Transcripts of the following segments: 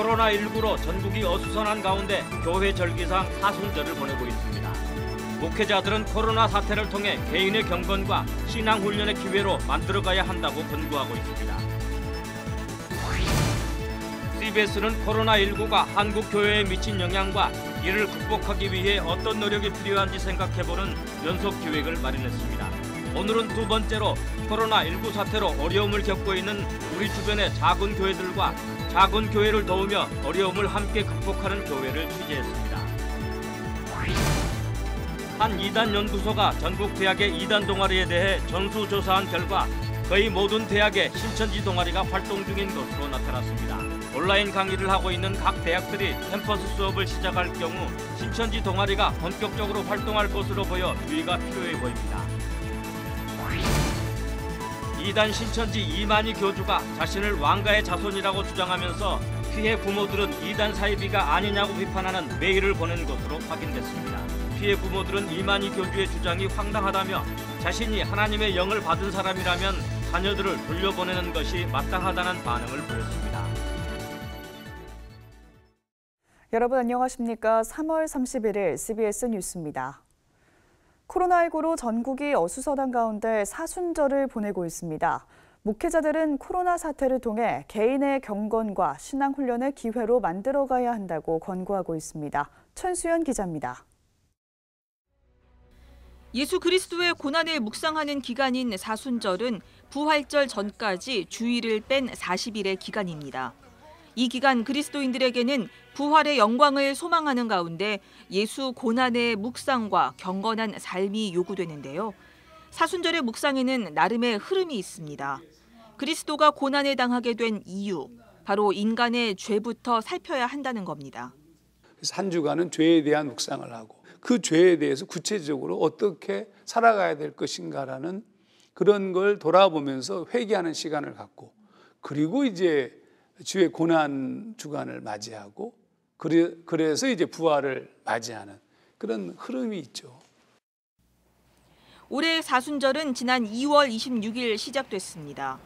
코로나19로 전국이 어수선한 가운데 교회 절기상 사순절을 보내고 있습니다. 목회자들은 코로나 사태를 통해 개인의 경건과 신앙 훈련의 기회로 만들어가야 한다고 권고하고 있습니다. CBS는 코로나19가 한국 교회에 미친 영향과 이를 극복하기 위해 어떤 노력이 필요한지 생각해보는 연속 기획을 마련했습니다. 오늘은 두 번째로 코로나19 사태로 어려움을 겪고 있는 우리 주변의 작은 교회들과 작은 교회를 도우며 어려움을 함께 극복하는 교회를 취재했습니다. 한 이단 연구소가 전국 대학의 이단 동아리에 대해 전수조사한 결과 거의 모든 대학의 신천지 동아리가 활동 중인 것으로 나타났습니다. 온라인 강의를 하고 있는 각 대학들이 캠퍼스 수업을 시작할 경우 신천지 동아리가 본격적으로 활동할 것으로 보여 주의가 필요해 보입니다. 이단 신천지 이만희 교주가 자신을 왕가의 자손이라고 주장하면서 피해 부모들은 이단 사이비가 아니냐고 비판하는 메일을 보낸 것으로 확인됐습니다. 피해 부모들은 이만희 교주의 주장이 황당하다며 자신이 하나님의 영을 받은 사람이라면 자녀들을 돌려보내는 것이 마땅하다는 반응을 보였습니다. 여러분 안녕하십니까? 3월 31일 CBS 뉴스입니다. 코로나19로 전국이 어수선한 가운데 사순절을 보내고 있습니다. 목회자들은 코로나 사태를 통해 개인의 경건과 신앙 훈련의 기회로 만들어가야 한다고 권고하고 있습니다. 천수연 기자입니다. 예수 그리스도의 고난을 묵상하는 기간인 사순절은 부활절 전까지 주일을 뺀 40일의 기간입니다. 이 기간 그리스도인들에게는 부활의 영광을 소망하는 가운데 예수 고난의 묵상과 경건한 삶이 요구되는데요. 사순절의 묵상에는 나름의 흐름이 있습니다. 그리스도가 고난을 당하게 된 이유, 바로 인간의 죄부터 살펴야 한다는 겁니다. 그래서 한 주간은 죄에 대한 묵상을 하고 그 죄에 대해서 구체적으로 어떻게 살아가야 될 것인가라는 그런 걸 돌아보면서 회개하는 시간을 갖고 그리고 이제 주의 고난 주간을 맞이하고 그래서 이제 부활을 맞이하는 그런 흐름이 있죠. 올해의 사순절은 지난 2월 26일 시작됐습니다.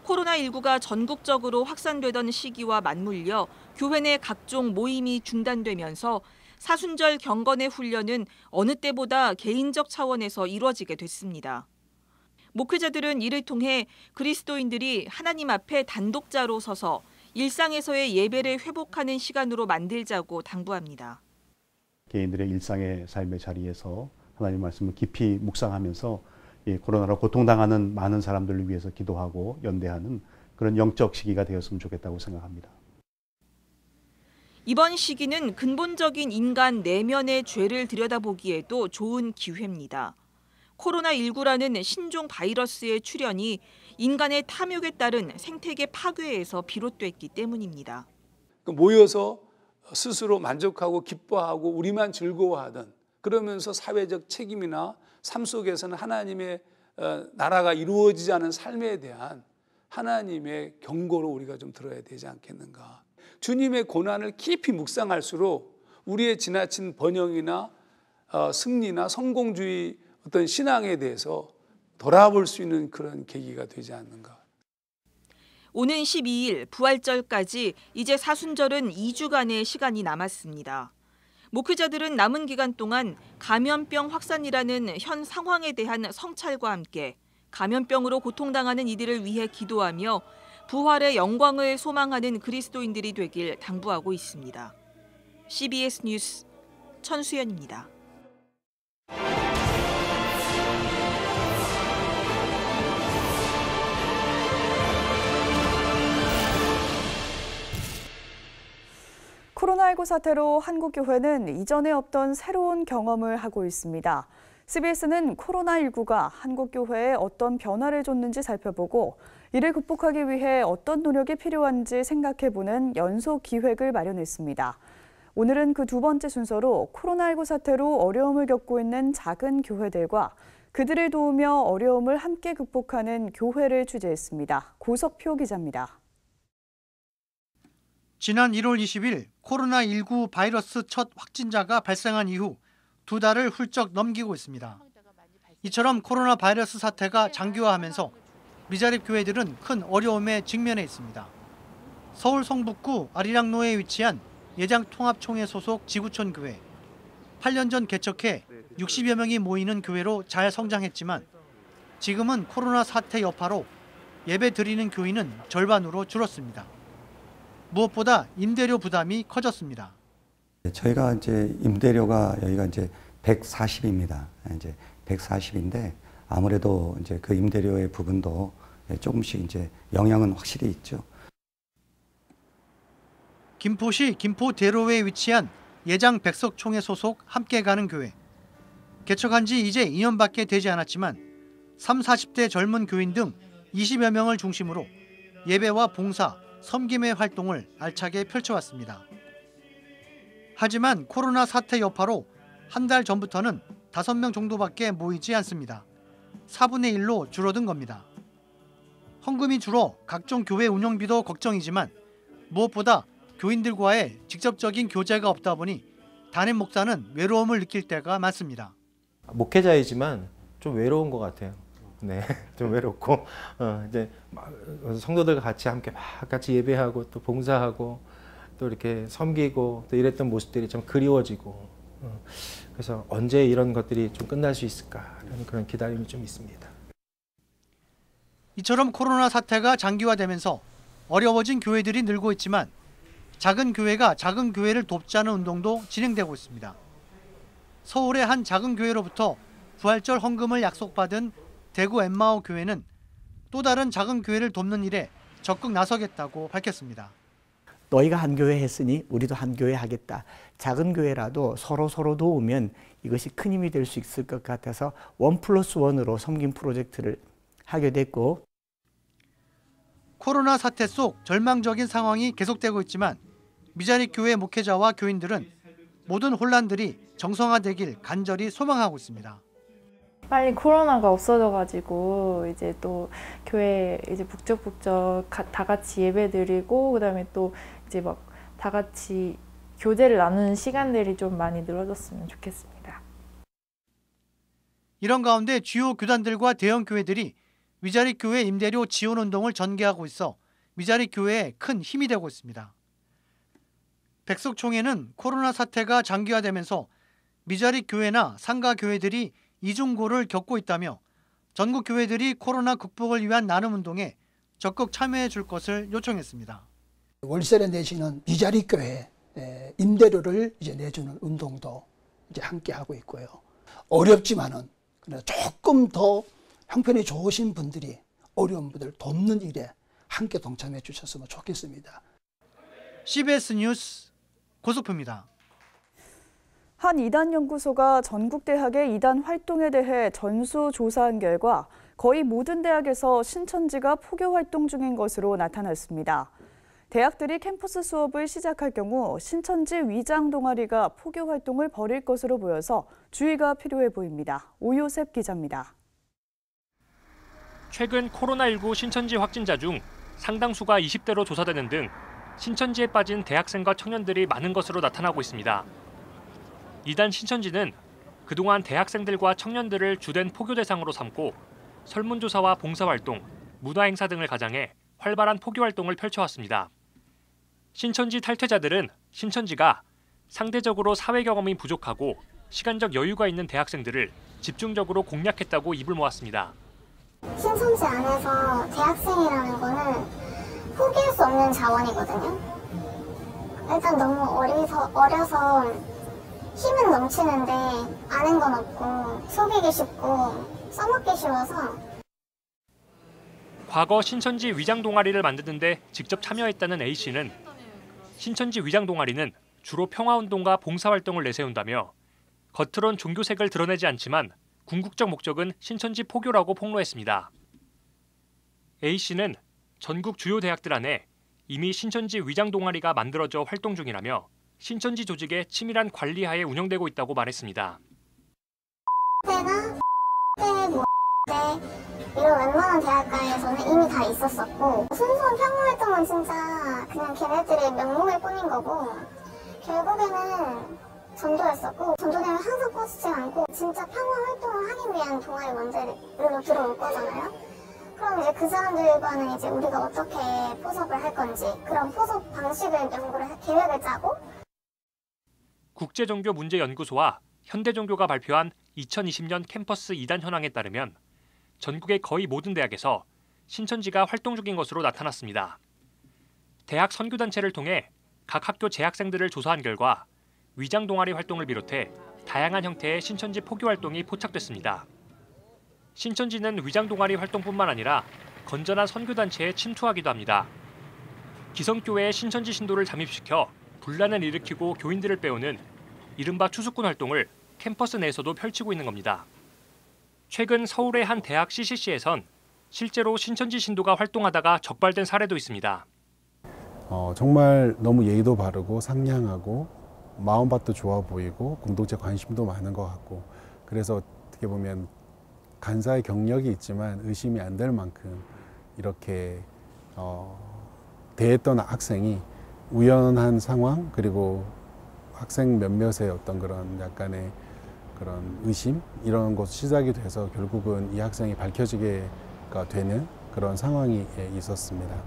코로나19가 전국적으로 확산되던 시기와 맞물려 교회 내 각종 모임이 중단되면서 사순절 경건의 훈련은 어느 때보다 개인적 차원에서 이루어지게 됐습니다. 목회자들은 이를 통해 그리스도인들이 하나님 앞에 단독자로 서서 일상에서의 예배를 회복하는 시간으로 만들자고 당부합니다. 개인들의 일상의 삶의 자리에서 하나님 말씀을 깊이 묵상하면서 코로나로 고통당하는 많은 사람들을 위해서 기도하고 연대하는 그런 영적 시기가 되었으면 좋겠다고 생각합니다. 이번 시기는 근본적인 인간 내면의 죄를 들여다보기에도 좋은 기회입니다. 코로나19라는 신종 바이러스의 출현이 인간의 탐욕에 따른 생태계 파괴에서 비롯됐기 때문입니다. 모여서 스스로 만족하고 기뻐하고 우리만 즐거워하던 그러면서 사회적 책임이나 삶 속에서는 하나님의 나라가 이루어지지 않은 삶에 대한 하나님의 경고로 우리가 좀 들어야 되지 않겠는가. 주님의 고난을 깊이 묵상할수록 우리의 지나친 번영이나 승리나 성공주의 어떤 신앙에 대해서 돌아볼 수 있는 그런 계기가 되지 않는가. 오는 12일 부활절까지 이제 사순절은 2주간의 시간이 남았습니다. 목회자들은 남은 기간 동안 감염병 확산이라는 현 상황에 대한 성찰과 함께 감염병으로 고통당하는 이들을 위해 기도하며 부활의 영광을 소망하는 그리스도인들이 되길 당부하고 있습니다. CBS 뉴스 천수연입니다. 코로나19 사태로 한국 교회는 이전에 없던 새로운 경험을 하고 있습니다. CBS는 코로나19가 한국 교회에 어떤 변화를 줬는지 살펴보고 이를 극복하기 위해 어떤 노력이 필요한지 생각해보는 연속 기획을 마련했습니다. 오늘은 그 두 번째 순서로 코로나19 사태로 어려움을 겪고 있는 작은 교회들과 그들을 도우며 어려움을 함께 극복하는 교회를 취재했습니다. 고석표 기자입니다. 지난 1월 20일 코로나19 바이러스 첫 확진자가 발생한 이후 2달을 훌쩍 넘기고 있습니다. 이처럼 코로나 바이러스 사태가 장기화하면서 미자립 교회들은 큰 어려움에 직면해 있습니다. 서울 성북구 아리랑로에 위치한 예장통합총회 소속 지구촌 교회. 8년 전 개척해 60여 명이 모이는 교회로 잘 성장했지만 지금은 코로나 사태 여파로 예배 드리는 교인은 절반으로 줄었습니다. 무엇보다 임대료 부담이 커졌습니다. 저희가 이제 임대료가 여기가 이제 140입니다. 이제 140인데 아무래도 이제 그 임대료의 부분도 조금씩 이제 영향은 확실히 있죠. 김포시 김포대로에 위치한 예장 백석총회 소속 함께 가는 교회. 개척한 지 이제 2년밖에 되지 않았지만 30, 40대 젊은 교인 등 20여 명을 중심으로 예배와 봉사, 섬김의 활동을 알차게 펼쳐왔습니다. 하지만 코로나 사태 여파로 한 달 전부터는 5명 정도밖에 모이지 않습니다. 4분의 1로 줄어든 겁니다. 헌금이 줄어 각종 교회 운영비도 걱정이지만 무엇보다 교인들과의 직접적인 교제가 없다 보니 담임 목사는 외로움을 느낄 때가 많습니다. 목회자이지만 좀 외로운 것 같아요. 네, 좀 외롭고 이제 성도들과 같이 함께 막 같이 예배하고 또 봉사하고 또 이렇게 섬기고 또 이랬던 모습들이 좀 그리워지고 그래서 언제 이런 것들이 좀 끝날 수 있을까라는 그런 기다림이 좀 있습니다. 이처럼 코로나 사태가 장기화되면서 어려워진 교회들이 늘고 있지만 작은 교회가 작은 교회를 돕자는 운동도 진행되고 있습니다. 서울의 한 작은 교회로부터 부활절 헌금을 약속받은 대구 엠마오 교회는 또 다른 작은 교회를 돕는 일에 적극 나서겠다고 밝혔습니다. 너희가 한 교회 했으니 우리도 한 교회 하겠다. 작은 교회라도 서로 도우면 이것이 큰 힘이 될 수 있을 것 같아서 1+1으로 섬김 프로젝트를 하게 됐고. 코로나 사태 속 절망적인 상황이 계속되고 있지만 미자립 교회 목회자와 교인들은 모든 혼란들이 정상화되길 간절히 소망하고 있습니다. 빨리 코로나가 없어져가지고 이제 또 교회 이제 북적북적 다 같이 예배드리고 그다음에 또 이제 막 다 같이 교제를 나누는 시간들이 좀 많이 늘어졌으면 좋겠습니다. 이런 가운데 주요 교단들과 대형 교회들이 미자립 교회 임대료 지원 운동을 전개하고 있어 미자립 교회에 큰 힘이 되고 있습니다. 백석총회는 코로나 사태가 장기화되면서 미자립 교회나 상가 교회들이 이중고를 겪고 있다며 전국 교회들이 코로나 극복을 위한 나눔 운동에 적극 참여해 줄 것을 요청했습니다. 월세를 내시는 미자립 교회 임대료를 이제 내주는 운동도 이제 함께 하고 있고요. 어렵지만은 조금 더 형편이 좋으신 분들이 어려운 분들 돕는 일에 함께 동참해 주셨으면 좋겠습니다. CBS 뉴스 고석표입니다. 한 이단 연구소가 전국 대학의 이단 활동에 대해 전수조사한 결과 거의 모든 대학에서 신천지가 포교 활동 중인 것으로 나타났습니다. 대학들이 캠퍼스 수업을 시작할 경우 신천지 위장 동아리가 포교 활동을 벌일 것으로 보여서 주의가 필요해 보입니다. 오요셉 기자입니다. 최근 코로나19 신천지 확진자 중 상당수가 20대로 조사되는 등 신천지에 빠진 대학생과 청년들이 많은 것으로 나타나고 있습니다. 이단 신천지는 그동안 대학생들과 청년들을 주된 포교 대상으로 삼고 설문조사와 봉사활동, 문화행사 등을 가장해 활발한 포교 활동을 펼쳐왔습니다. 신천지 탈퇴자들은 신천지가 상대적으로 사회 경험이 부족하고 시간적 여유가 있는 대학생들을 집중적으로 공략했다고 입을 모았습니다. 신천지 안에서 대학생이라는 거는 포기할 수 없는 자원이거든요. 일단 너무 어려서 힘은 넘치는데 아는 건 없고 속이기 쉽고 써먹기 쉬워서. 과거 신천지 위장 동아리를 만드는데 직접 참여했다는 A씨는 신천지 위장 동아리는 주로 평화운동과 봉사활동을 내세운다며 겉으론 종교색을 드러내지 않지만 궁극적 목적은 신천지 포교라고 폭로했습니다. A씨는 전국 주요 대학들 안에 이미 신천지 위장 동아리가 만들어져 활동 중이라며 신천지 조직의 치밀한 관리하에 운영되고 있다고 말했습니다. 이런 웬만한 대학가에서는 이미 다 있었었고 순수한 평화활동은 진짜 그냥 걔네들의 명목일 뿐인 거고 결국에는 전도였었고 전도되면 항상 꺼지지 않고 진짜 평화활동을 하기 위한 동아리 원재료로 들어올 거잖아요. 그럼 이제 그 사람들과는 이제 우리가 어떻게 포섭을 할 건지 그런 포섭 방식을 계획을 짜고 국제종교문제연구소와 현대종교가 발표한 2020년 캠퍼스 이단 현황에 따르면 전국의 거의 모든 대학에서 신천지가 활동 중인 것으로 나타났습니다. 대학 선교단체를 통해 각 학교 재학생들을 조사한 결과 위장 동아리 활동을 비롯해 다양한 형태의 신천지 포교 활동이 포착됐습니다. 신천지는 위장 동아리 활동뿐만 아니라 건전한 선교단체에 침투하기도 합니다. 기성교회의 신천지 신도를 잠입시켜 분란을 일으키고 교인들을 빼오는 이른바 추수꾼 활동을 캠퍼스 내에서도 펼치고 있는 겁니다. 최근 서울의 한 대학 CCC에선 실제로 신천지 신도가 활동하다가 적발된 사례도 있습니다. 정말 너무 예의도 바르고 상냥하고 마음밭도 좋아 보이고 공동체 관심도 많은 것 같고 그래서 어떻게 보면 간사의 경력이 있지만 의심이 안 될 만큼 이렇게 대했던 학생이 우연한 상황 그리고 학생 몇몇의 어떤 그런 약간의 그런 의심 이런 것 시작이 돼서 결국은 이 학생이 밝혀지게 되는 그런 상황이 있었습니다.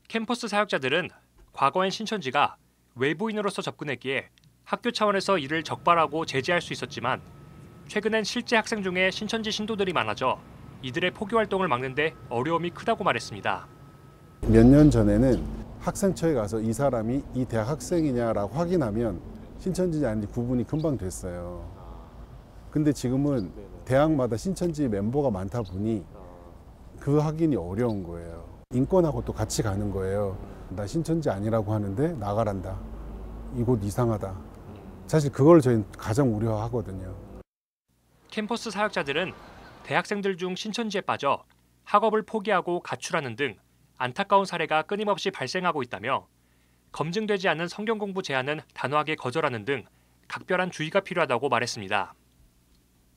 캠퍼스 사역자들은 과거엔 신천지가 외부인으로서 접근했기에 학교 차원에서 이를 적발하고 제재할 수 있었지만 최근엔 실제 학생 중에 신천지 신도들이 많아져 이들의 포교 활동을 막는 데 어려움이 크다고 말했습니다. 몇 년 전에는 학생처에 가서 이 사람이 이 대학 학생이냐라고 확인하면 신천지인지 아닌지 구분이 금방 됐어요. 근데 지금은 대학마다 신천지 멤버가 많다 보니 그 확인이 어려운 거예요. 인권하고 또 같이 가는 거예요. 나 신천지 아니라고 하는데 나가란다. 이곳 이상하다. 사실 그걸 저희는 가장 우려하거든요. 캠퍼스 사역자들은 대학생들 중 신천지에 빠져 학업을 포기하고 가출하는 등 안타까운 사례가 끊임없이 발생하고 있다며 검증되지 않은 성경 공부 제안은 단호하게 거절하는 등 각별한 주의가 필요하다고 말했습니다.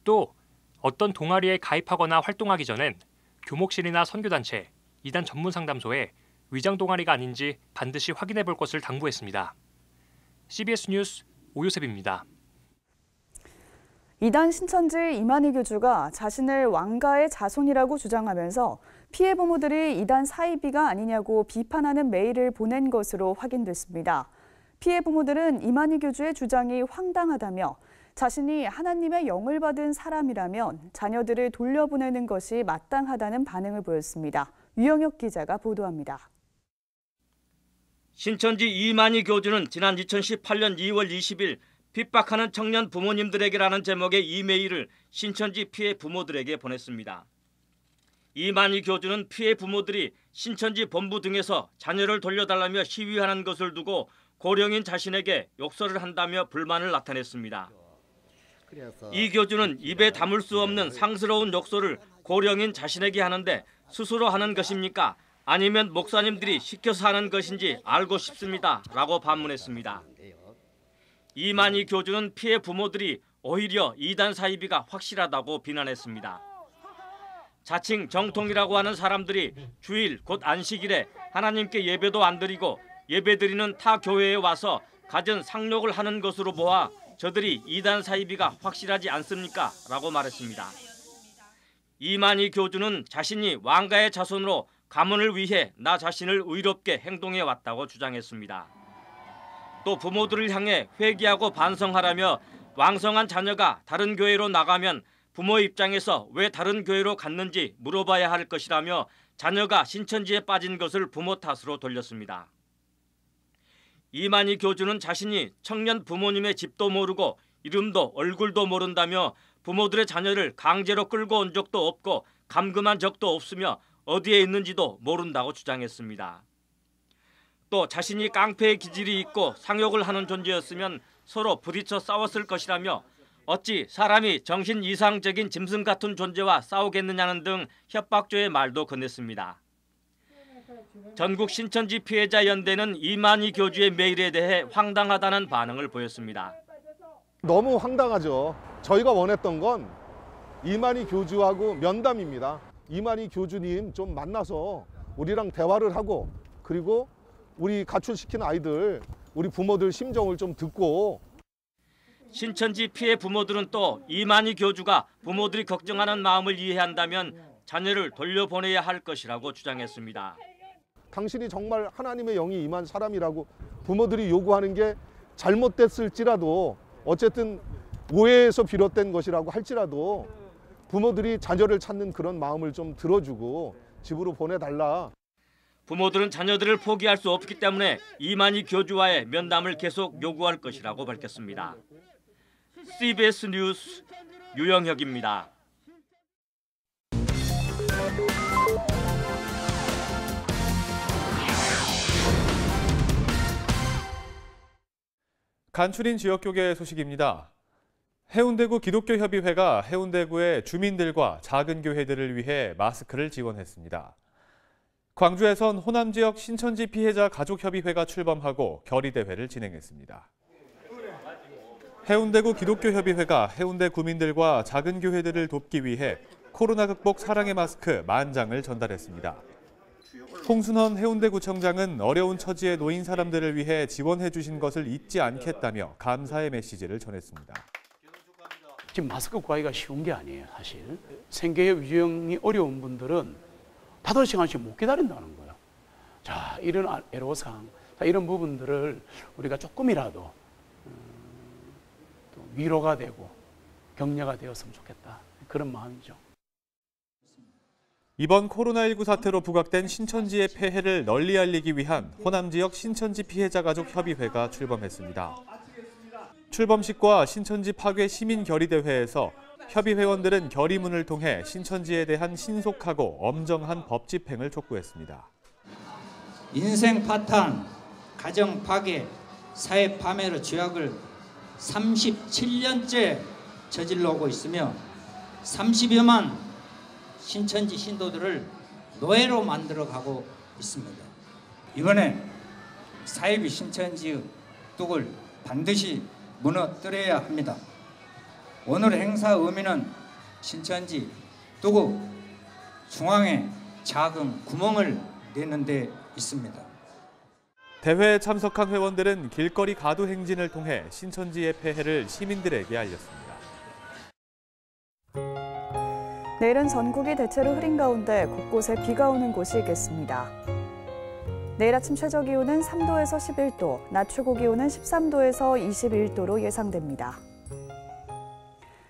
또 어떤 동아리에 가입하거나 활동하기 전엔 교목실이나 선교단체, 이단 전문 상담소에 위장 동아리가 아닌지 반드시 확인해 볼 것을 당부했습니다. CBS 뉴스 오요셉입니다. 이단 신천지 이만희 교주가 자신을 왕가의 자손이라고 주장하면서 피해 부모들이 이단 사이비가 아니냐고 비판하는 메일을 보낸 것으로 확인됐습니다. 피해 부모들은 이만희 교주의 주장이 황당하다며 자신이 하나님의 영을 받은 사람이라면 자녀들을 돌려보내는 것이 마땅하다는 반응을 보였습니다. 유영혁 기자가 보도합니다. 신천지 이만희 교주는 지난 2018년 2월 20일 핍박하는 청년 부모님들에게라는 제목의 이메일을 신천지 피해 부모들에게 보냈습니다. 이만희 교주는 피해 부모들이 신천지 본부 등에서 자녀를 돌려달라며 시위하는 것을 두고 고령인 자신에게 욕설을 한다며 불만을 나타냈습니다. 이 교주는 입에 담을 수 없는 상스러운 욕설을 고령인 자신에게 하는데 스스로 하는 것입니까? 아니면 목사님들이 시켜서 하는 것인지 알고 싶습니다. 라고 반문했습니다. 이만희 교주는 피해 부모들이 오히려 이단 사이비가 확실하다고 비난했습니다. 자칭 정통이라고 하는 사람들이 주일 곧 안식일에 하나님께 예배도 안 드리고 예배드리는 타 교회에 와서 갖은 상욕을 하는 것으로 보아 저들이 이단 사이비가 확실하지 않습니까? 라고 말했습니다. 이만희 교주는 자신이 왕가의 자손으로 가문을 위해 나 자신을 의롭게 행동해 왔다고 주장했습니다. 또 부모들을 향해 회개하고 반성하라며 왕성한 자녀가 다른 교회로 나가면 부모 입장에서 왜 다른 교회로 갔는지 물어봐야 할 것이라며 자녀가 신천지에 빠진 것을 부모 탓으로 돌렸습니다. 이만희 교주는 자신이 청년 부모님의 집도 모르고 이름도 얼굴도 모른다며 부모들의 자녀를 강제로 끌고 온 적도 없고 감금한 적도 없으며 어디에 있는지도 모른다고 주장했습니다. 또 자신이 깡패의 기질이 있고 상욕을 하는 존재였으면 서로 부딪혀 싸웠을 것이라며 어찌 사람이 정신 이상적인 짐승 같은 존재와 싸우겠느냐는 등 협박조의 말도 건넸습니다. 전국 신천지 피해자 연대는 이만희 교주의 메일에 대해 황당하다는 반응을 보였습니다. 너무 황당하죠. 저희가 원했던 건 이만희 교주하고 면담입니다. 이만희 교주님 좀 만나서 우리랑 대화를 하고 그리고 우리 가출시킨 아이들, 우리 부모들 심정을 좀 듣고. 신천지 피해 부모들은 또 이만희 교주가 부모들이 걱정하는 마음을 이해한다면 자녀를 돌려보내야 할 것이라고 주장했습니다. 당신이 정말 하나님의 영이 임한 사람이라고 부모들이 요구하는 게 잘못됐을지라도 어쨌든 오해에서 비롯된 것이라고 할지라도 부모들이 자녀를 찾는 그런 마음을 좀 들어주고 집으로 보내달라. 부모들은 자녀들을 포기할 수 없기 때문에 이만희 교주와의 면담을 계속 요구할 것이라고 밝혔습니다. CBS 뉴스 유영혁입니다. 간추린 지역교계 소식입니다. 해운대구 기독교협의회가 해운대구의 주민들과 작은 교회들을 위해 마스크를 지원했습니다. 광주에선 호남 지역 신천지 피해자 가족협의회가 출범하고 결의대회를 진행했습니다. 해운대구 기독교협의회가 해운대 구민들과 작은 교회들을 돕기 위해 코로나 극복 사랑의 마스크 10,000장을 전달했습니다. 홍순헌 해운대구청장은 어려운 처지에 놓인 사람들을 위해 지원해 주신 것을 잊지 않겠다며 감사의 메시지를 전했습니다. 지금 마스크 구하기가 쉬운 게 아니에요, 사실. 생계의 유형이 어려운 분들은 5시간씩 못 기다린다는 거예요. 자, 이런 애로사항, 이런 부분들을 우리가 조금이라도 또 위로가 되고 격려가 되었으면 좋겠다. 그런 마음이죠. 이번 코로나19 사태로 부각된 신천지의 폐해를 널리 알리기 위한 호남 지역 신천지 피해자 가족 협의회가 출범했습니다. 출범식과 신천지 파괴 시민 결의대회에서 협의회원들은 결의문을 통해 신천지에 대한 신속하고 엄정한 법 집행을 촉구했습니다. 인생 파탄, 가정 파괴, 사회 파멸의 죄악을 37년째 저질러 오고 있으며 30여만 신천지 신도들을 노예로 만들어가고 있습니다. 이번에 사이비 신천지의 뚝을 반드시 무너뜨려야 합니다. 오늘 행사 의미는 신천지 뚝 중앙에 작은 구멍을 내는 데 있습니다. 대회에 참석한 회원들은 길거리 가두 행진을 통해 신천지의 폐해를 시민들에게 알렸습니다. 내일은 전국이 대체로 흐린 가운데 곳곳에 비가 오는 곳이 있겠습니다. 내일 아침 최저 기온은 3도에서 11도, 낮 최고 기온은 13도에서 21도로 예상됩니다.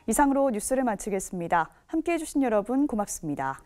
이상으로 뉴스를 마치겠습니다. 함께해 주신 여러분 고맙습니다.